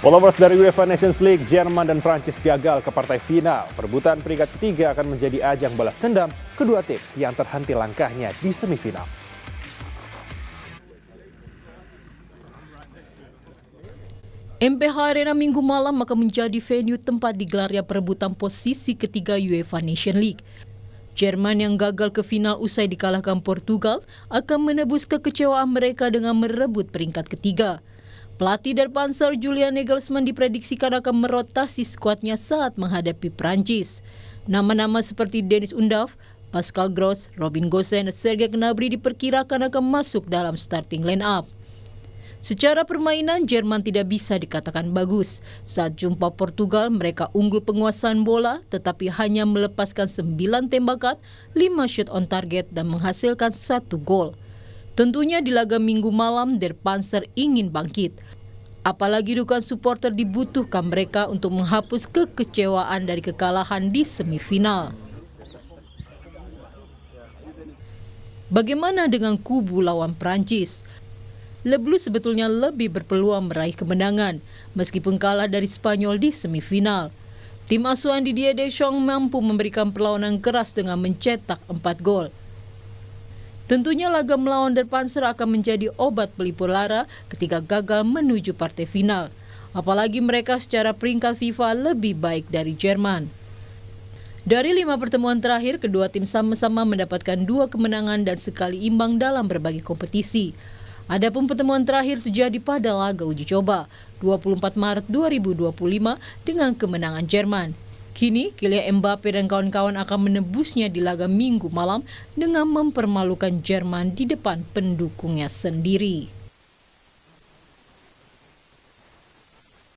Followers dari UEFA Nations League, Jerman dan Prancis gagal ke partai final. Perebutan peringkat ketiga akan menjadi ajang balas dendam kedua tim yang terhenti langkahnya di semifinal. MPH Arena Minggu malam akan menjadi venue tempat digelarnya perebutan posisi ketiga UEFA Nations League. Jerman yang gagal ke final usai dikalahkan Portugal akan menebus kekecewaan mereka dengan merebut peringkat ketiga. Pelatih Der Panzer Julian Nagelsmann diprediksikan akan merotasi skuadnya saat menghadapi Prancis. Nama-nama seperti Dennis Undav, Pascal Gross, Robin Gosens, dan Serge Gnabry diperkirakan akan masuk dalam starting line-up. Secara permainan, Jerman tidak bisa dikatakan bagus. Saat jumpa Portugal, mereka unggul penguasaan bola tetapi hanya melepaskan 9 tembakan, 5 shot on target dan menghasilkan 1 gol. Tentunya di laga Minggu malam, Der Panzer ingin bangkit. Apalagi dukungan supporter dibutuhkan mereka untuk menghapus kekecewaan dari kekalahan di semifinal. Bagaimana dengan kubu lawan Prancis? Le Bleu sebetulnya lebih berpeluang meraih kemenangan, meskipun kalah dari Spanyol di semifinal. Tim asuhan Didier Deschamps mampu memberikan perlawanan keras dengan mencetak 4 gol. Tentunya laga melawan Der Panzer akan menjadi obat pelipur lara ketika gagal menuju partai final. Apalagi mereka secara peringkat FIFA lebih baik dari Jerman. Dari 5 pertemuan terakhir, kedua tim sama-sama mendapatkan 2 kemenangan dan sekali imbang dalam berbagai kompetisi. Adapun pertemuan terakhir terjadi pada laga uji coba 24 Maret 2025 dengan kemenangan Jerman. Kini, Kylian Mbappe dan kawan-kawan akan menebusnya di laga Minggu malam dengan mempermalukan Jerman di depan pendukungnya sendiri.